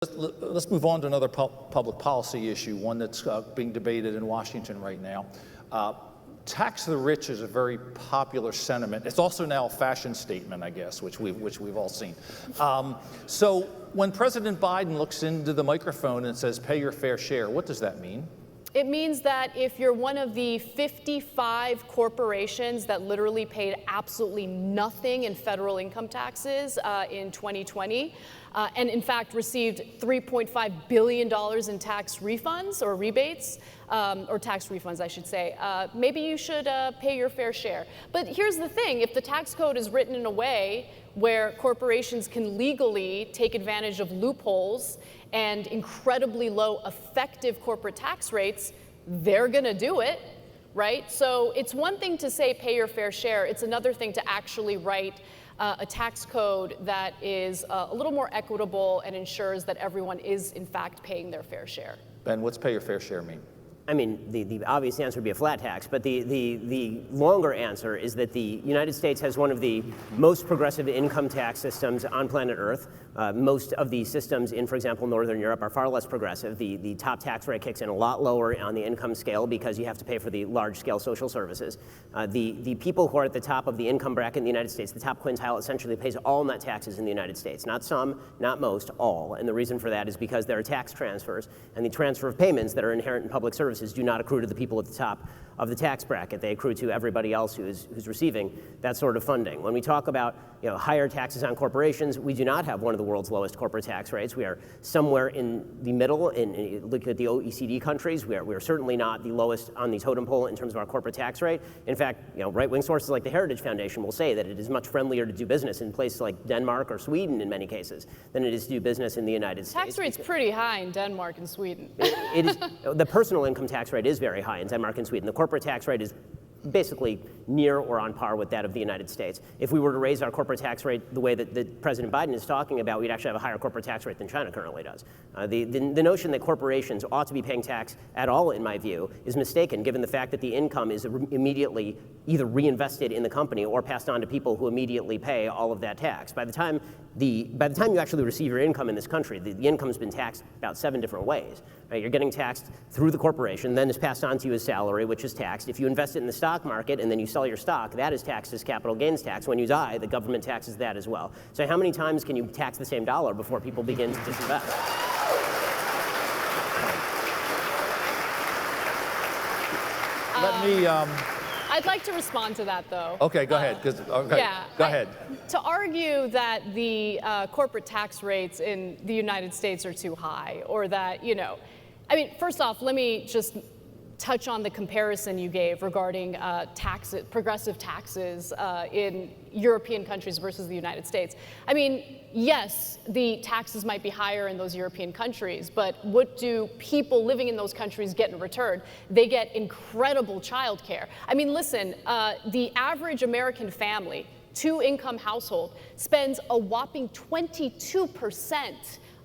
Let's move on to another public policy issue, one that's being debated in Washington right now. Tax the rich is a very popular sentiment. It's also now a fashion statement, I guess, which we've all seen. So when President Biden looks into the microphone and says, "Pay your fair share," what does that mean? It means that if you're one of the 55 corporations that literally paid absolutely nothing in federal income taxes in 2020, and in fact received $3.5 billion in tax refunds or rebates, or tax refunds, I should say, maybe you should pay your fair share. But here's the thing, if the tax code is written in a way where corporations can legally take advantage of loopholes and incredibly low effective corporate tax rates, they're gonna do it, right? So it's one thing to say pay your fair share, it's another thing to actually write a tax code that is a little more equitable and ensures that everyone is in fact paying their fair share. Ben, what's pay your fair share mean? I mean, the obvious answer would be a flat tax, but the longer answer is that the United States has one of the most progressive income tax systems on planet Earth. Most of the systems in, for example, Northern Europe are far less progressive. The top tax rate kicks in a lot lower on the income scale because you have to pay for the large-scale social services. The people who are at the top of the income bracket in the United States, the top quintile, essentially pays all net taxes in the United States. Not some, not most, all. And the reason for that is because there are tax transfers, and the transfer of payments that are inherent in public services do not accrue to the people at the top of the tax bracket. They accrue to everybody else who's receiving that sort of funding. When we talk about higher taxes on corporations, we do not have one of the world's lowest corporate tax rates. We are somewhere in the middle. Look at the OECD countries. We are certainly not the lowest on the totem pole in terms of our corporate tax rate. In fact, right-wing sources like the Heritage Foundation will say that it is much friendlier to do business in places like Denmark or Sweden in many cases than it is to do business in the United States. Tax rate's pretty high in Denmark and Sweden. It is. The personal income tax rate is very high in Denmark and Sweden. The corporate tax rate is basically near or on par with that of the United States. If we were to raise our corporate tax rate the way that President Biden is talking about, we'd actually have a higher corporate tax rate than China currently does. The notion that corporations ought to be paying tax at all, in my view, is mistaken, given the fact that the income is immediately either reinvested in the company or passed on to people who immediately pay all of that tax. By the time you actually receive your income in this country, the income's been taxed about 7 different ways. Right? You're getting taxed through the corporation, then it's passed on to you as salary, which is taxed. If you invest it in the stock market and then you sell your stock, that is taxed as capital gains tax. When you die, the government taxes that as well. So how many times can you tax the same dollar before people begin to disinvest? Let me... I'd like to respond to that, though. Okay, go ahead. Yeah, go ahead. To argue that the corporate tax rates in the United States are too high, or that, I mean, first off, let me just touch on the comparison you gave regarding progressive taxes in European countries versus the United States. I mean, yes, the taxes might be higher in those European countries, but what do people living in those countries get in return? They get incredible childcare. I mean, listen, the average American family, 2-income household, spends a whopping 22%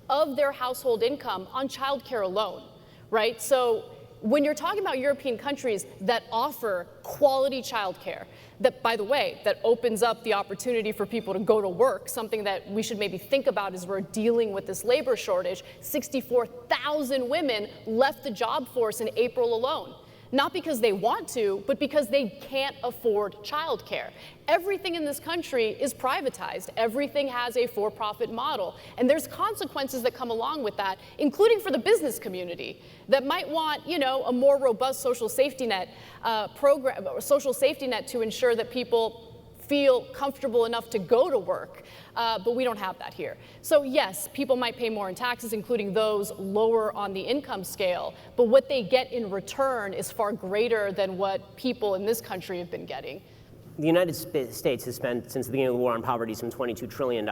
of their household income on childcare alone, right? So when you're talking about European countries that offer quality childcare, that, by the way, that opens up the opportunity for people to go to work, something that we should maybe think about as we're dealing with this labor shortage. 64,000 women left the job force in April alone. Not because they want to, but because they can't afford childcare. Everything in this country is privatized. Everything has a for-profit model. And there's consequences that come along with that, including for the business community that might want, a more robust social safety net program, or social safety net to ensure that people feel comfortable enough to go to work, but we don't have that here. So yes, people might pay more in taxes, including those lower on the income scale, but what they get in return is far greater than what people in this country have been getting. The United States has spent, since the beginning of the war on poverty, some $22 trillion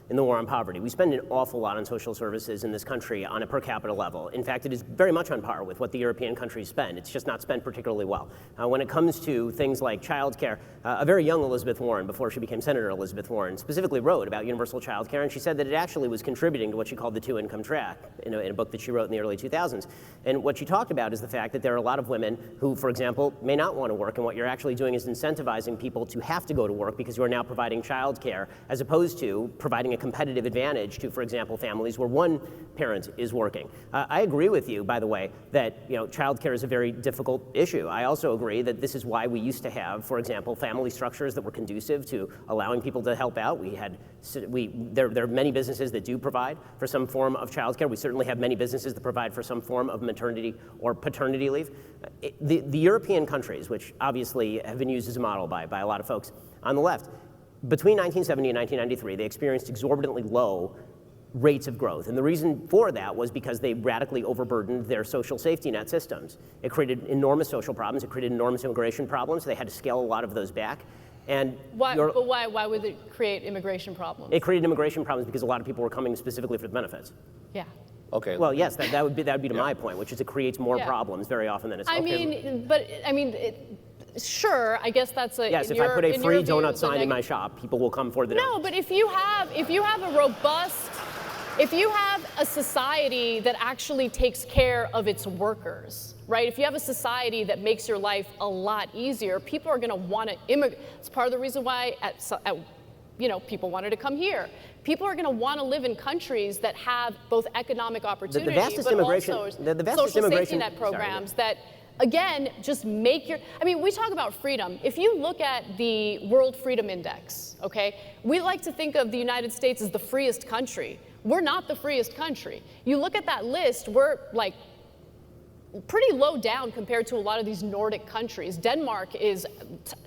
in the war on poverty. We spend an awful lot on social services in this country on a per capita level. In fact, it is very much on par with what the European countries spend. It's just not spent particularly well. When it comes to things like childcare, a very young Elizabeth Warren, before she became Senator Elizabeth Warren, specifically wrote about universal childcare, and she said that it actually was contributing to what she called the 2-income trap in a book that she wrote in the early 2000s. And what she talked about is the fact that there are a lot of women who, for example, may not want to work, and what you're actually doing is incentivizing people to have to go to work because you are now providing childcare, as opposed to providing a competitive advantage to, for example, families where one parent is working. I agree with you, by the way, that childcare is a very difficult issue. I also agree that this is why we used to have, for example, family structures that were conducive to allowing people to help out. There are many businesses that do provide for some form of childcare. We certainly have many businesses that provide for some form of maternity or paternity leave. The European countries, which obviously have been used as a model by a lot of folks on the left, between 1970 and 1993, they experienced exorbitantly low rates of growth. And the reason for that was because they radically overburdened their social safety net systems. It created enormous social problems. It created enormous immigration problems. They had to scale a lot of those back. And why would it create immigration problems? It created immigration problems because a lot of people were coming specifically for the benefits. Yeah. Okay. Well, yes, that would be to my point, which is it creates more problems very often than it's sure, I guess that's a. Yes, if I put a free donut sign in my shop, people will come for the donut. No, but if you have a robust, if you have a society that actually takes care of its workers, right? If you have a society that makes your life a lot easier, people are going to want to immigrate. It's part of the reason why people wanted to come here. People are going to want to live in countries that have both economic opportunity, but also social safety net programs that, again, just make your, we talk about freedom. If you look at the World Freedom Index, okay, we like to think of the United States as the freest country. We're not the freest country. You look at that list, we're like pretty low down compared to a lot of these Nordic countries. Denmark is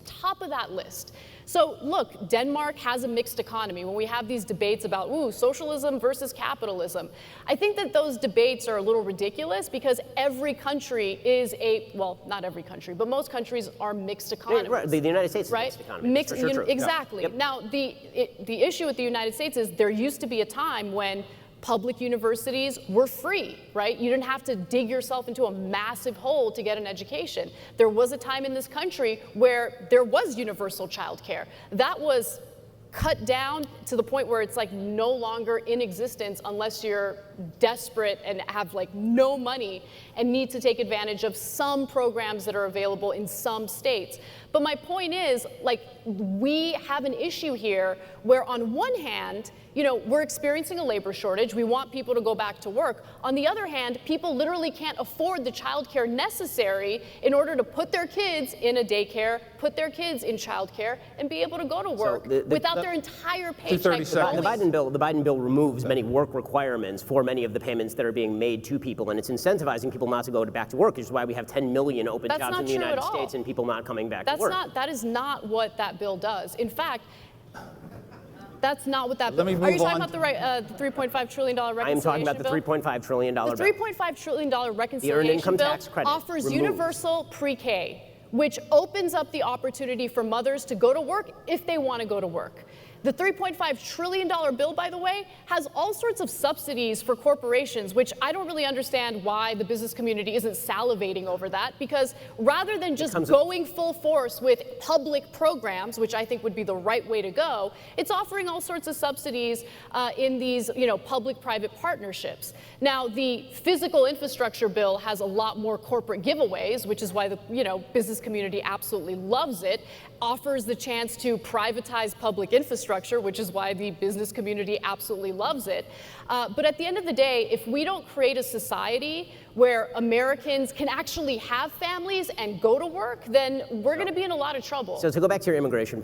top of that list. So look, Denmark has a mixed economy. When we have these debates about, socialism versus capitalism, I think that those debates are a little ridiculous because every country is not every country, but most countries are mixed economies. Yeah, right. The United States is a mixed economy. Exactly. Yep. Now, the issue with the United States is there used to be a time when public universities were free, right? You didn't have to dig yourself into a massive hole to get an education. There was a time in this country where there was universal child care. That was cut down to the point where it's like no longer in existence unless you're desperate and have like no money and need to take advantage of some programs that are available in some states. But my point is, like, we have an issue here where on one hand, we're experiencing a labor shortage. We want people to go back to work. On the other hand, people literally can't afford the childcare necessary in order to put their kids in a daycare, put their kids in childcare, and be able to go to work without their entire paycheck. The Biden bill removes many work requirements for many of the payments that are being made to people, and it's incentivizing people not to go back to work, which is why we have 10 million open jobs in the United States and people not coming back to work. That is not what that bill does. In fact, that's not what that bill. Let me move on. Are you talking about the $3.5 trillion reconciliation bill? I am talking about the $3.5 trillion bill. The $3.5 trillion reconciliation bill offers universal pre-K, which opens up the opportunity for mothers to go to work if they want to go to work. The $3.5 trillion bill, by the way, has all sorts of subsidies for corporations, which I don't really understand why the business community isn't salivating over that, because rather than just going full force with public programs, which I think would be the right way to go, it's offering all sorts of subsidies in these, public-private partnerships. Now, the physical infrastructure bill has a lot more corporate giveaways, which is why the, business community absolutely loves it, offers the chance to privatize public infrastructure, which is why the business community absolutely loves it. But at the end of the day, if we don't create a society where Americans can actually have families and go to work, then we're going to be in a lot of trouble. So to go back to your immigration